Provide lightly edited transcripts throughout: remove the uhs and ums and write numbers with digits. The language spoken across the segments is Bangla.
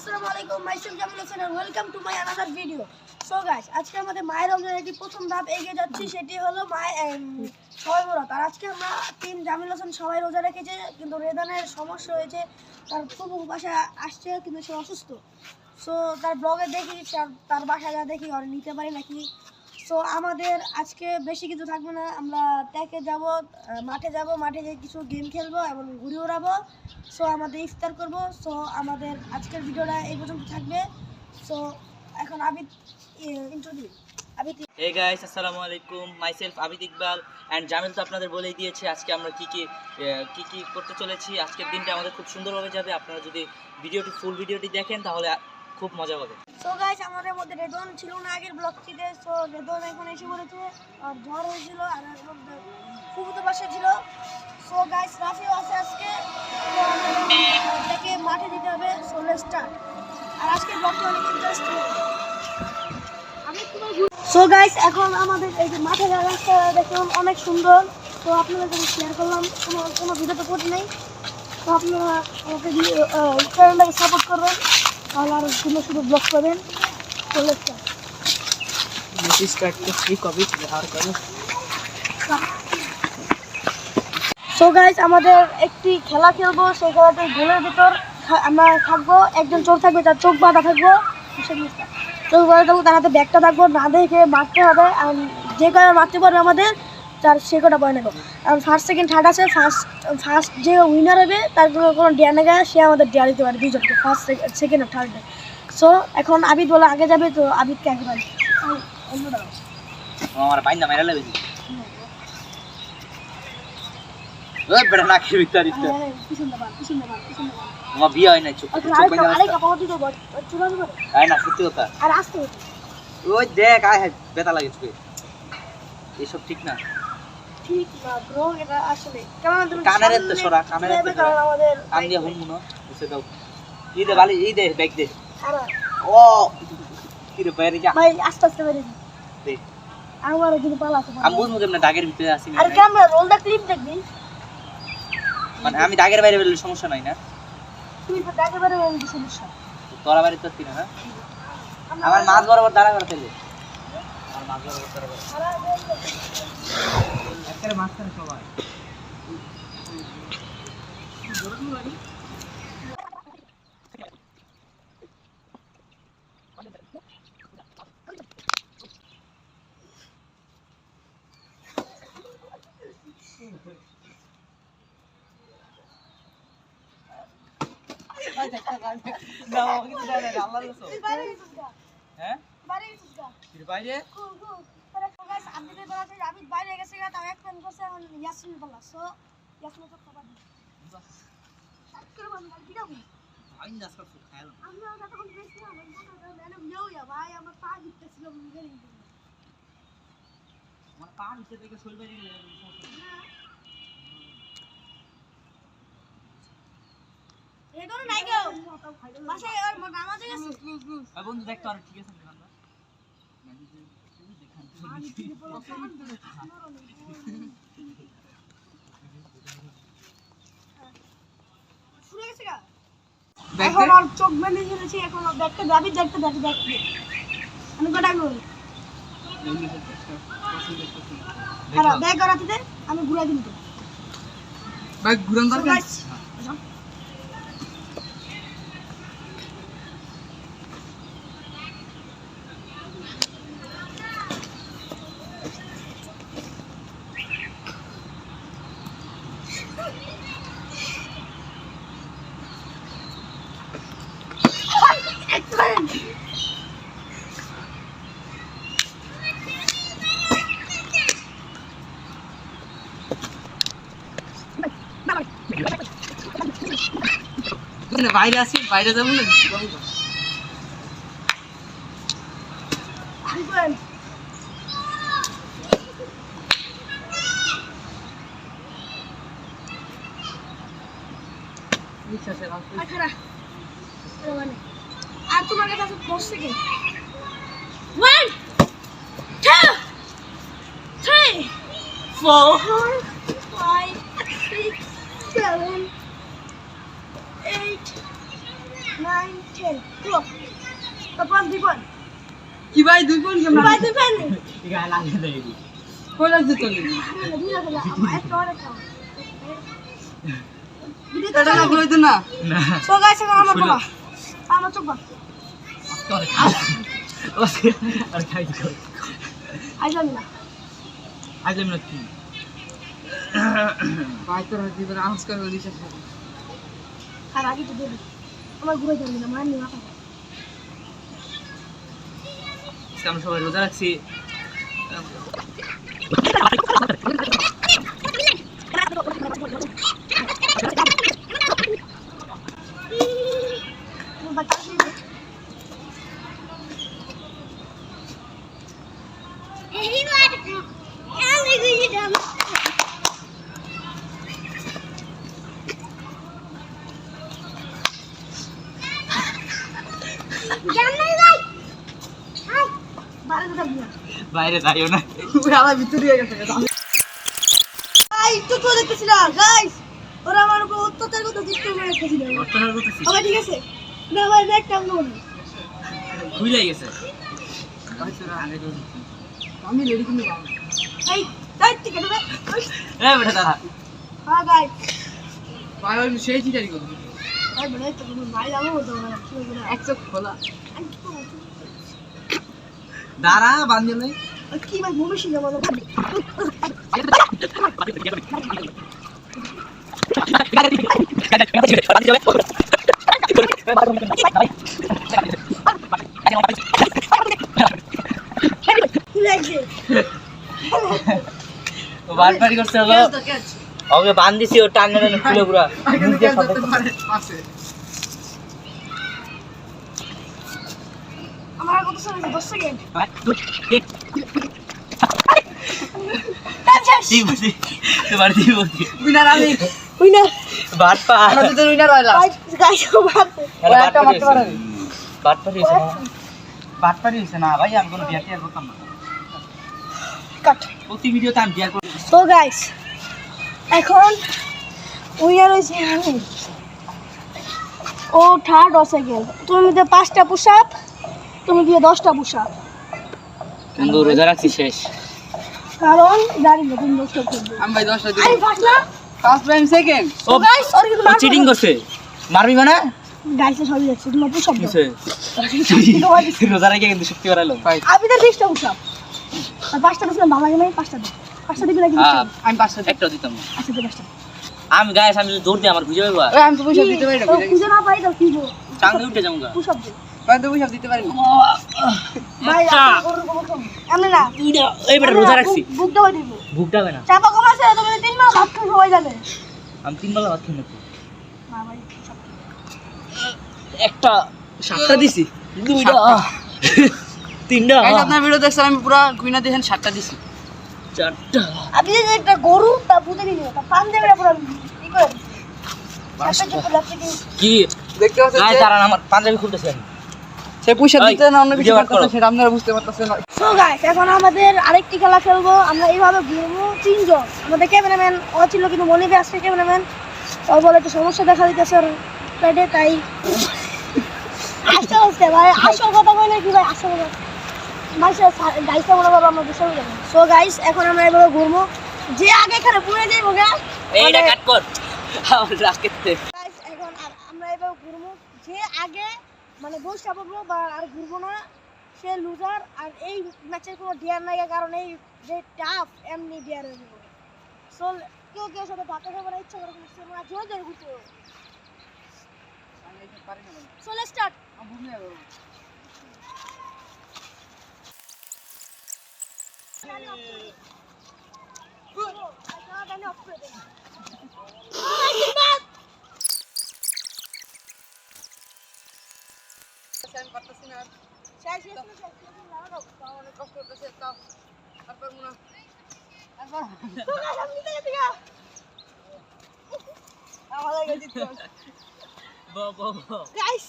আসসালামু আলাইকুম myself Jamil Hossain and welcome to my another video. So guys, আজকে আমাদের মায়ের রমজানের একটি প্রথম ধাপ এগিয়ে যাচ্ছি, সেটি হলো সবাই বরাত। আর আজকে আমরা টিম জামিল হোসেন সবাই রোজা রেখেছে, কিন্তু রেদানের সমস্যা হয়েছে। তার প্রভু বাসায় আসছে কিন্তু সে অসুস্থ। সো তার ব্লগে দেখি, তার বাসায় যা দেখি আর নিতে পারি নাকি। সো আমাদের আজকে বেশি কিছু থাকবে না, আমরা ট্যাকে যাব, মাঠে যাব, মাঠে গিয়ে কিছু গেম খেলবো এবং ঘুরে উড়াবো। সো আমাদের ইফতার করব। সো আমাদের আজকের ভিডিওটা এই পর্যন্ত থাকবে। সো এখন আবিদ ইন্ট্রোডিউ। আবিদ। হে গাইস, আসসালামু আলাইকুম। মাইসেলফ আবিদ ইকবাল অ্যান্ড জামিল তো আপনাদের বলেই দিয়েছে আজকে আমরা কি কি করতে চলেছি। আজকের দিনটা আমাদের খুব সুন্দরভাবে যাবে। আপনারা যদি ফুল ভিডিওটি দেখেন তাহলে খুব মজা হবে। সো গাইস, আমাদের মধ্যে রেদন ছিল না আগের ব্লগটিতে। সো রেদন এখন এসে পড়েছে, আর জ্বর হয়েছিল, আর এর মধ্যে ফুফুতো পাশে ছিল। সো গাইস, রাফিও আছে আজকে, তো আমাদেরকে মাঠে দিতে হবে। So let's start. আর আজকের ব্লগটা অনেক ইন্টারেস্টিং। সো গাইস, এখন আমাদের এই যে মাঠের রাস্তা দেখলাম অনেক সুন্দর। তো আপনাদের সাথে শেয়ার করলাম, কোনো ভিডিও তো করতে নেই। তো আপনারা আমাকে চ্যানেলটাকে সাপোর্ট করবেন, তাহলে আরও সুন্দর সুন্দর ব্লগ পাবেন। চলে সো গাইস, আমাদের একটি খেলা খেলবো। সেই খেলাতে গোলের ভিতর আমরা থাকবো, একজন চোখ থাকবে, তার চোখ বাঁধা থাকবো। চোখ বাঁধা থাকবো, তার হাতে ব্যাগটা থাকবো, না দেখে মারতে হবে। আর যে কটা মারতে পারবে আমাদের, তার সে কটা পয়েন্ট নেবো। আর ফার্স্ট সেকেন্ড থার্ড আছে, ফার্স্ট যে উইনার হবে তার কোনো ডেয়ার নেগা, সে আমাদের ডেয়ার দিতে পারে দুইজনকে, ফার্স্ট সেকেন্ড আর থার্ডে। সো এখন আবিদ বলে আগে যাবে, তো আবিদকে আগে পারি। আমার বাইন্দা মেরা লাগবে ওই বড় না কি ভিতর ইতো আমার বিয়ে হয় না, চুপ চুপ বাইন্দা আরে কাপড় দিতে বল চুলা দিবে আয় না সত্যি কথা। আর আসতে হবে, ওই দেখ আয় বেতা লাগে চুপে, এইসব ঠিক না, ঠিক না ব্রো। এটা আসলে কেমন তুমি কানের এত সরা, কানের এত কারণ আমাদের কান দিয়ে হুম মুনো বুঝতে দাও। এই দে বালি, এই দে ব্যাগ দে। আরে ও কি রে বাইরে যা ভাই, আস্তে আস্তে বেরিয়ে দে। আমারও কিন্তু পালা আছে। আমি বুঝমু কেমনে দাগের ভিতরে আছি না। আরে ক্যামেরা রোল দা ক্লিপ দেখবি, মানে আমি দাগের বাইরে বেরোলে সমস্যা নাই না। তুই তো দাগে বেরো বলবি সমস্যা। তোরা বাড়ি তো তিন না, আমার মাছ বরাবর দাঁড়া করে ফেলে, আর মাছ বরাবর দাঁড়া করে মাছ করে সবাই বন্ধু দেখতো আর ঠিক আছে এখন আর চোখ বেঁধে ফেলেছি, এখন ব্যাগটা যাবি, দেখতে দেখতে দেখতে আমি কটা করি ব্যাগ করাতে দে, আমি ঘুরাই দিন তো ভাই ঘুরান দরকার। বাইরে আসি, বাইরে যাবো না আর তোমার কাছে আছে 10 সেকেন্ড। 1 2 3 4 5 6 7 8 9 9, 10. Go. তারপর 2 পয়েন্ট। কি ভাই 2 পয়েন্ট কেমন? ভাই 2 পয়েন্ট। গায়ে লাগে দেই কই লাগছে তো নি? দুই লাগা একটা আর একটা। এটা না কইতো না। না সো গাইস এখন আমার বাবা আমার চোখ বন্ধ আর খাই কই আইলাম না আইলাম না কি ভাই তোর জীবন আউস করে দিছে। আর আগে তো দেব আমার ঘুরে যাবে না মার নি মাথা আমরা সবাই রোজা রাখছি বাইরে যাইও না ওরা ভিতরে গেছে। তো তো দেখতেছিলাম গাইস ওরা আমার উপর অত্যাচার করতে দিতে মেরে রেখেছিল অর্থনার করতেছি ওকে ঠিক আছে না ভাই দেখতাম না ভুলে গেছে আমি রেডি কিনে বাবা। এই তাই ঠিক আছে এ বেটা দাঁড়া হ্যাঁ গাইস ভাই ওই সেই চিটারি করব। ভাই বলে তো তুমি ভাই যাবো তো না কি হবে না এক চোখ খোলা। দাঁড়া বান্ধলে কি ভাই মনে শিখে বলো কি লাগছে ও বারবারই করছে হলো ক্যাচ তো ক্যাচ। ওকে বান্ধ দিছি ও টান টান খুলে পুরো আগে মুখ দিয়ে ক্যাচ শব্দ করতে পারে পাশে। আমার কত সময় 10 সেকেন্ড করতেছে। ঠিক ঠিক বলছি তোমার ঠিক বলছি উইনার আমি। উইনার বাট পা আমরা তো উইনার হইলাম। গাইস মারতে ওই একটা মারতে পারে। বাট পা হইছে না বাট পা হইছে না ভাই আমি কোনো বিয়ার টিয়ার করতাম না কাট প্রতি ভিডিওতে আমি বিয়ার করি সো গাইস এখন উইনার হইছে আমি ও থার্ড ও সেকেন্ড তুমি দিতে 5টা পুশ আপ তুমি দিয়ে 10টা পুশ আপ কিন্তু রোজা রাখছি শেষ কারণ জানি না তুমি 10টা করবে আমি ভাই 10টা দিই। আমি ফার্স্ট না first time second. So guys আর কিন্তু চিটিং করছে মারবি না গাইস সবই যাচ্ছে তোমার পুশ আপ কিসে রোজা রেখে কিন্তু শক্তি বাড়াইলো ভাই আমি তো 20টা পুশ আপ আর 5টা পুশ আপ মামা গেলে 5টা দিই 5টা দিবি নাকি আমি 5টা দিই। একটা দিতাম না। আচ্ছা দিই 5টা আমি গায়ে আমি দৌড় দিই আমার খুঁজে পাইবা ওই আমি তো পয়সা দিতে পারি না। তো খুঁজে না পাই তো কি গো টাঙ্গে উঠে যাবো গা পুশ আপ দিই ভাই তো পয়সা দিতে পারি না। ভাই একটা। আমি না এই বেটা রোজা রাখছি বুক দাও দিব ভুকটা হবে না চাপা কমাছে তুমি 3 মাস ভাত খাও সবাই জানে আমি 3 বেলা ভাত খেয়ে নেবো না ভাই একটা 7টা দিছি 2টা 3টা গাইস আপনার ভিডিও দেখছেন আমি পুরো কুইনা দেখেন 7টা দিছি। 4টা আপনি যে একটা গরু তা পুঁতে দিলে তা পান দেবে পুরো কি করে সাথে চুপ লাগছে কি কি দেখতে পাচ্ছেন গায়ে যে দাঁড়ান আমার পাঞ্জাবি খুলতেছে আমি সে পয়সা ওই, দিতে না অন্য কিছু ভিডিও বার করো। করতেছে সেটা আপনারা বুঝতে পারতেছেন না। সো গাইস এখন আমাদের আরেকটি খেলা খেলবো আমরা এইভাবে ঘুরবো 3 জন আমাদের ক্যামেরাম্যান ও ছিল কিন্তু মনিবে আসছে ক্যামেরাম্যান ওর বলে একটু সমস্যা দেখা দিতেছে ওর পেটে তাই আসতে আসতে ভাই আসল কথা বলে কি ভাই আসল কথা গাইসটা মনে করবো আমরা বুঝতে পারবো সো গাইস এখন আমরা এভাবে ঘুরবো যে আগে এখানে পুড়ে যাইবো গা এইটা কাট কর আমার রাখতে গাইস এখন আমরা এভাবে ঘুরবো যে আগে মানে বসে পাবো বা আর ঘুরবো না সে লুজার আর এই ম্যাচের কোনো ডিয়ার নাই কারণ এই যে টাফ এমনি ডিয়ার হয়ে যাবে সো কেউ কেউ সাথে ধাক্কা খাবার ইচ্ছা করে কিন্তু আমরা জোরে জোরে ঘুরতে হবে সো লেটস স্টার্ট আমি পারতেছি না। অনেক কষ্ট করতেছে তাও আর পারবো না। গাইস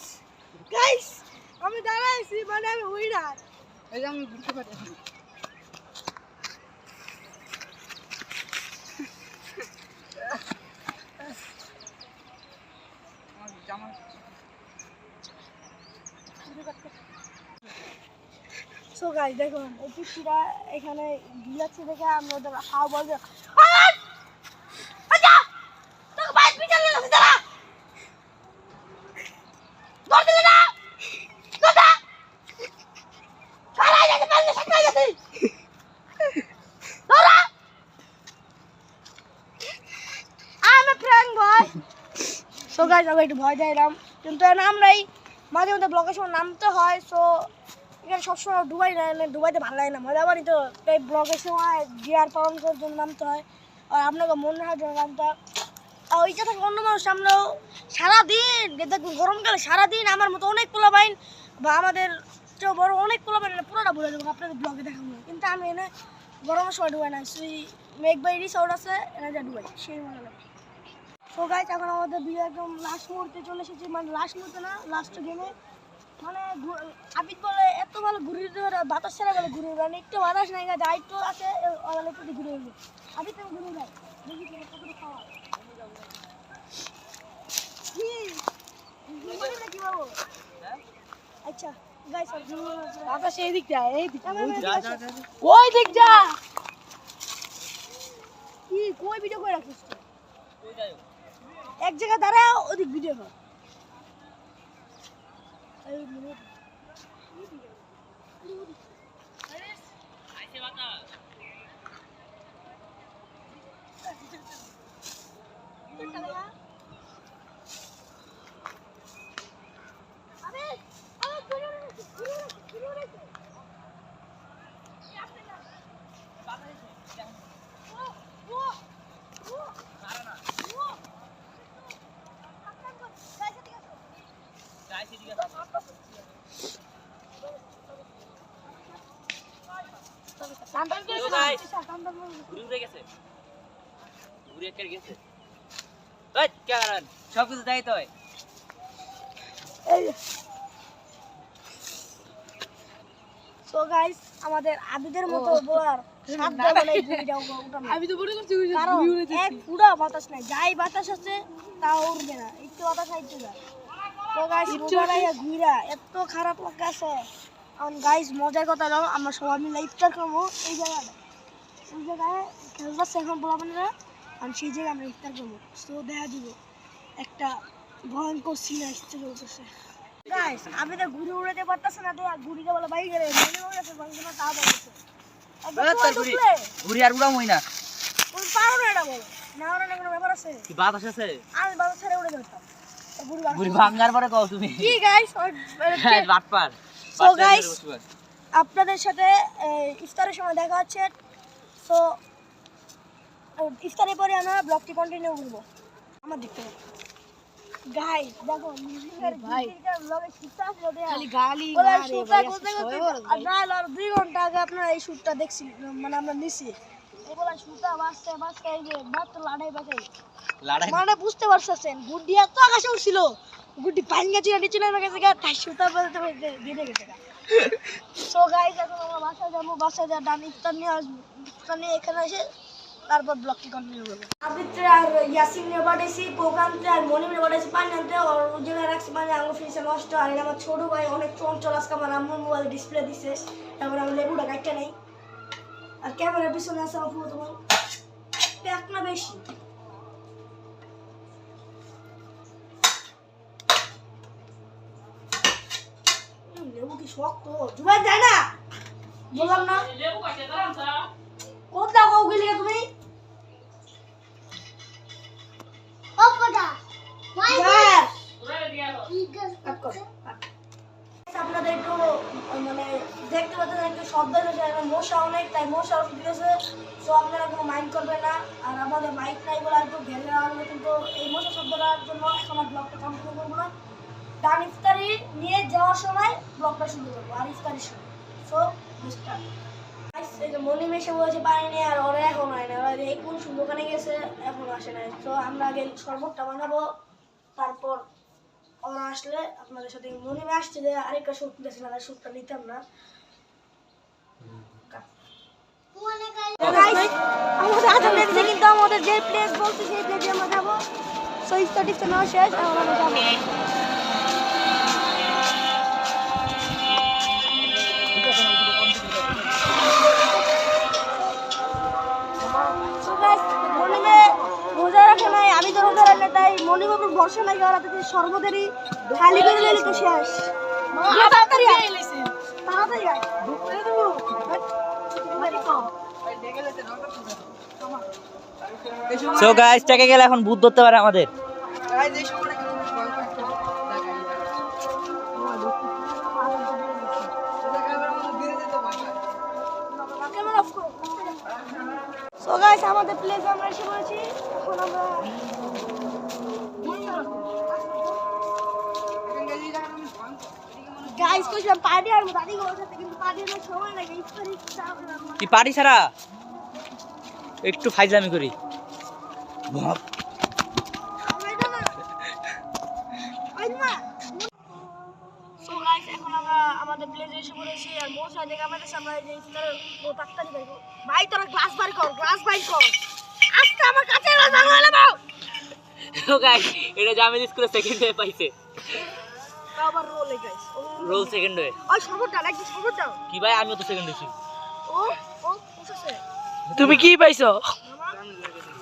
গাইস আমি দাঁড়াইছি মানে আমি উইনার এই যে আমি ঘুরতে পারি এখন। আমার জামা সো গাইস দেখুন এই পিচ্চিটা এখানে বিলাচ্ছে দেখে আমরা ওদের হাও বলবে আচ্ছা তোকে বাইক পিছন লাগছে দাঁড়া ধর দিলে না কথা খারাই যাচ্ছে পারলে সামনে যাচ্ছে ধরা আমি ফ্রেন্ড ভাই সো গাইস আমি একটু ভয় যাইলাম কিন্তু আমরাই মাঝে মধ্যে ব্লগের সময় নামতে হয় সো এখানে সবসময় ডুবাই না ডুবাইতে ভালো লাগে না মজা বাড়ি তো তাই ব্লগের সময় গিয়ার পালন করার জন্য নামতে হয় আর আপনাকে মনে হয় জন্য নামতে হয় আর ওইটা থাকে অন্য মানুষ আমরাও সারাদিন দেখুন গরমকালে সারাদিন আমার মতো অনেক পোলাপাইন বা আমাদের চেয়েও বড় অনেক পোলাপাইন পুরোটা বলে দেবো আপনাদের ব্লগে দেখাবো কিন্তু আমি এনে গরমের সময় ডুবাই না সেই মেঘবাই রিসোর্ট আছে এনে যা ডুবাই সেই মনে লাগে তো গাইস এখন আমাদের বিয়ে একদম লাস্ট মুহূর্তে চলে এসেছি মানে লাস্ট মুহূর্তে না লাস্ট গেমে মানে আবিদ বলে এত ভালো ঘুরে বাতাস ছাড়া বলে ঘুরে মানে একটু বাতাস নাই যা একটু আছে ওখানে একটু ঘুরে উঠবে আবিদ তুমি ঘুরে যাই দেখি কতটুকু খাওয়া কি বাবু আচ্ছা গাইস বাতাস এই দিকটা ওই দিকটা কি কই ভিডিও করে রাখিস এক জায়গায় দাঁড়াও ওদিক ভিডিও কর সব কিছু তাই তো সো গাইস আমাদের আবিদের মতো বলার সাধ্য বলে আমি তো বড় করছি কারণ এক পুরো বাতাস নাই যাই বাতাস আছে তা উড়বে না একটু বাতাস আইতে যায় তো গাইস রোজারাইয়া ঘুরা এত খারাপ লাগছে এখন গাইস মজার কথা হলো আমরা সবাই মিলে ইফতার করবো এই জায়গায় খেলতেছে এখন বলা না আর সেই জায়গায় আমরা ইফতার করবো তো দেখা দিব একটা ভয়ঙ্কর সিন আসতে চলতেছে গাইস আমি তো ঘুরে উড়াতে পারতেছে না তো ঘুরিতে বলে বাইরে গেলে মনে হয়ে গেছে ভাঙবে তা বলছে ঘুরি আর উড়ামই না ওই পারো না এটা বলো না ওরা কোনো ব্যাপার আছে কি বাতাস আছে আমি বাতাস ছেড়ে উড়ে যেতাম ঘুরি ভাঙার পরে কও তুমি কি গাইস বাটপার সো গাইস আপনাদের সাথে ইফতারের সময় দেখা হচ্ছে সো ইফতারের পরে আমরা ব্লগটি কন্টিনিউ করব আমার দেখতে গাইস দেখো ভাই ব্লগে শুটটা আসলো দেয়া খালি গালি মারে না 2 ঘন্টা আগে আপনারা এই শুটটা দেখছিলেন মানে আমরা নিছি এগুলা শুটটা বাসতে বাসতে এই যে মাত্র লড়াই মানে বুঝতে পারছেন গুড্ডি এত আকাশে উঠছিল গুড্ডি পাঙ্গা চিরা নিচে নেমে গেছে গা তাই শুটটা বলতে দিয়ে গেছে গা সো গাইস এখন আমরা বাসায় যা ডান ইফতার নিয়ে এখানে এসে তারপর ব্লগটি কন্টিনিউ করব আবিত্র আর ইয়াসিন নিয়ে বাড়াইছি কোকান্তে আর মনিম নিয়ে বাড়াইছি পানি আনতে আর ওই জায়গায় রাখছি মানে আঙুল ফ্রিজে নষ্ট আর আমার ছোট ভাই অনেক চঞ্চল আজকে আমার আম্মুর মোবাইল ডিসপ্লে দিছে তারপর আমি লেবুটা কাটতে নেই আর ক্যামেরার পিছনে আছে আমার পুরো তোমার প্যাক না বেশি লেবু কি শক্ত জুবাই যায় না বললাম না লেবু কাটতে দাও স্যার কোথা কও গেলে তুমি ওপডা আপনাদের একটু মানে দেখতে পাচ্ছেন একটু শব্দ হয়েছে মশা অনেক তাই মশা ওষুধ দিয়েছে তো আপনারা কোনো মাইন্ড করবেন না আর আমাদের মাইক নাই বলে একটু ঘেরে নেওয়া হবে কিন্তু এই মশা শব্দটার জন্য এখন আর ব্লগটা কন্টিনিউ করবো না ডান ইফতারি নিয়ে যাওয়ার সময় ব্লগটা শুরু করবো আর ইফতারির সময় সো মনি মেশে বলেছে পানি নেই আর ওরা এখন হয় না ওরা এই কোন দোকানে গেছে এখন আসে নাই তো আমরা আগে শরবতটা বানাবো তারপর ওরা আসলে আপনাদের সাথে মনিমে আসছে যে আরেকটা শ্যুট দিয়েছে না শ্যুটটা নিতাম না আমাদের আধা লেগেছে কিন্তু আমাদের যে প্লেস বলছে সেই প্লেসে আমরা যাবো সো ইফতার টিফতার নেওয়া শেষ এখন আমরা যাবো রনি বাবুর বর্ষা লাগে আর তাদের সর্বদারই খালি করে দিলে তো শেষ তাড়াতাড়ি তাড়াতাড়ি আয় ঢুকতে দেবো সো গাইস টাকে গেলে এখন ভূত ধরতে পারে আমাদের। সো গাইস আমাদের প্লেসে আমরা এসে পড়েছি। এখন আমরা গাইস কইছিলাম পার্টি আর দাদি গোর সাথে কিন্তু পার্টির সময় লাগে ইফতারি চাপ কি পারি ছাড়া একটু ফাইজলামি করি। সো গাইস এখন আমরা আমাদের প্লেসে এসে পড়েছি আর মশা দেখে আমাদের সামনে যে ইফতার ও তাড়াতাড়ি বের কর ভাই তোরা গ্লাস বার কর আজকে আমার কাছে না জানলে দাও। সো গাইস এটা জামিল স্কুলে সেকেন্ড হয়ে পাইছে, আবার রোলে গাইস রোল সেকেন্ড হয়ে। ওই সবটা লাগি সবটা কি ভাই আমিও তো সেকেন্ড হইছি। ও ও কোথাছে তুমি কি পাইছো মামা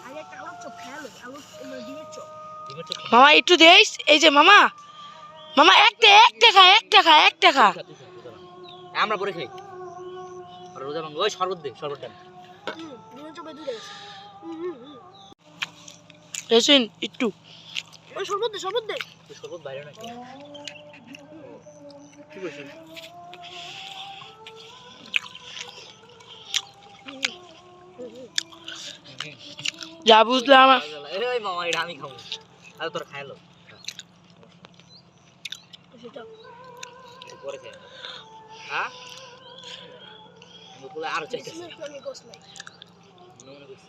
আগে একটা আলু চপ খেলো আলু ডিমের চপ মামা একটু দেইস এই যে মামা মামা এক টাকা আমরা পরে খাই আর রোজা ভাঙবো। ওই শরবত দে, শরবত দেন। ডিমের চপে দুধ আছে এসিন একটু ওই শরবত দে তুই শরবত বাইরে না কি করছিস? যা বুঝলাম এই মামা এটা আমি খাবো আর তোরা খাইলো সেটা পরে খাই। হ্যাঁ বলে আর চাইতেছি আমি গোস নাই মনে করছি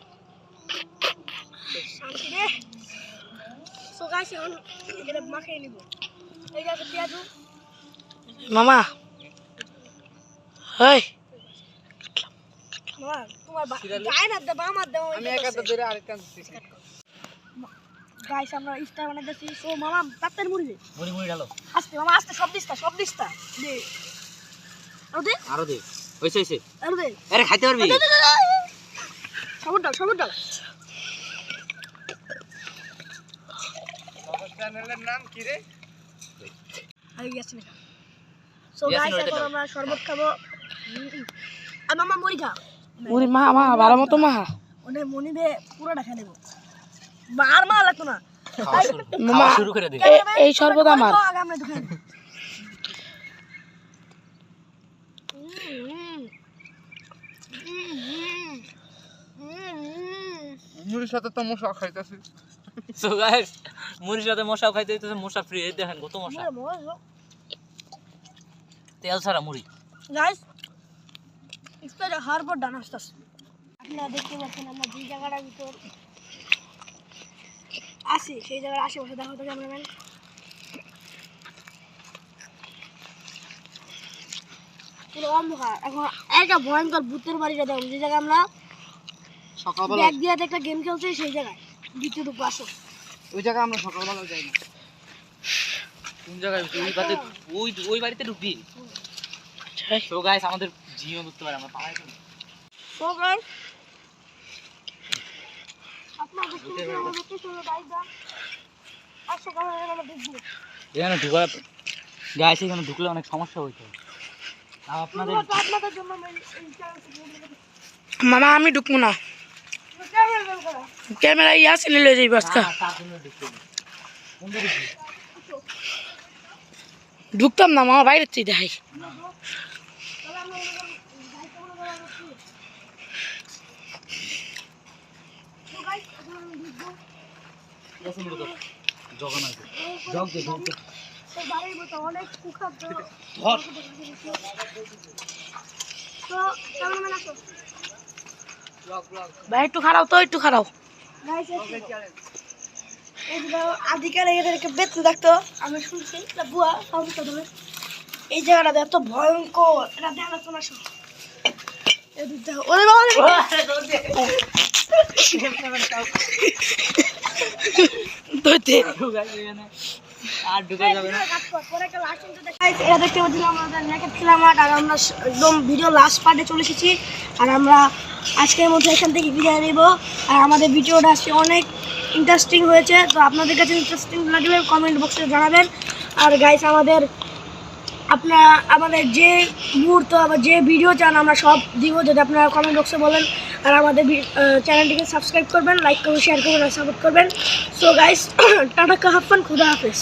শান্তি রে সো গাইস এখন এটা মাখাই নিব এই যে আছে পেঁয়াজু মামা হেই মামা তোমার গায় না দেবা আমার দেও আমি এক হাতে ধরে আরেকটা দিতেছি গাইস আমরা ইফতার বানাইতেছি সো মামা তাড়াতাড়ি মুড়ি দে মুড়ি ঢালো আস্তে মামা আস্তে সব দিস্তা দে আরো দে হইছে আরো দে আরে খাইতে পারবি সবর ডাল চ্যানেলের নাম কি রে? আরে ইয়াসিন সো গাইস এখন আমরা শরবত খাবো আর মামা মুড়ি খা ওরে মা ভালো মতো মা ওনে মনি দে পুরোটা খেয়ে দেবো আর মা লাগতো না মামা শুরু করে দে। এই শরবত আমার আগে আমরা দেখেন মুড়ির সাথে তো মশা খাইতেছি। সো গাইস মুড়ির সাথে মশা খাইতে হইতেছে, মশা ফ্রি। এই দেখেন কত মশা, তেল ছাড়া মুড়ি। গাইস ইফতারে হারবার ডান আসতেছে। আপনারা দেখতে পাচ্ছেন আমরা যে জায়গাটার ভিতর আছি সেই জায়গার আশেপাশে দেখো তো ক্যামেরাম্যান। পুরো অন্ধকার। এখন একটা ভয়ঙ্কর ভূতের বাড়িটা দেখো যে জায়গায় আমরা সকালবেলা ব্যাগ দিয়ে একটা গেম খেলছি সেই জায়গায়। দ্বিতীয় দুপুর আসো ওই জায়গায় আমরা সকালবেলা যাই না। কোন জায়গায়? ওই বাড়িতে ঢুকবি। সো গাইস আমাদের জিও ধরতে পারে, আমরা পালাই তো। তো গাইস আপনারা দেখতে পাচ্ছেন আমাদের পিছনে বাইকটা আসো ক্যামেরাম্যান আমরা দেখবো। এখানে ঢুকা গাইস, এখানে ঢুকলে অনেক সমস্যা হইতো। আপনাদের আপনাদের জন্য আমি এই চ্যানেল মামা আমি ঢুকবো না, ক্যামেরা করা ক্যামেরা ইয়াসিন লয়ে যাইব আজকে। তার জন্য ঢুকতে দিই। কোন দিকে ঢুকবি? ঢুকতাম না মামা, বাইরে থেকে দেখাই। ইয়াসিন ঢুকো। জগন আছে। জগ দে। বাড়ির মতো অনেক কুখাদ্য। ধর। তো ক্যামেরাম্যান আসো ভাই একটু খারাও তো, একটু খারাও। গাইস এই যে আদিকার এদেরকে বেঁচে থাকতো আমি শুনছি এটা বুয়া সমস্যা ধরে এই জায়গাটা এত ভয়ঙ্কর। এটা দেখা শোনা শোন এদিক দেখো ওরে বাবা ধরতে আর ঢুকা যাবে না। Guys, এটা দেখতে পাচ্ছিলাম আমাদের নেকেট খেলা মাঠ, আর আমরা একদম ভিডিও লাস্ট পার্টে চলে এসেছি। আর আমরা আজকের মধ্যে এখান থেকে বিদায় নেব। আর আমাদের ভিডিওটা আজকে অনেক ইন্টারেস্টিং হয়েছে, তো আপনাদের কাছে ইন্টারেস্টিং লাগলে কমেন্ট বক্সে জানাবেন। আর গাইস আমাদের যে মুহূর্ত বা যে ভিডিও চান আমরা সব দিব, যদি আপনারা কমেন্ট বক্সে বলেন। আর আমাদের চ্যানেলটিকে সাবস্ক্রাইব করবেন, লাইক করবেন, শেয়ার করবেন আর সাপোর্ট করবেন। So guys tata, half fun, খুদা হাফেজ।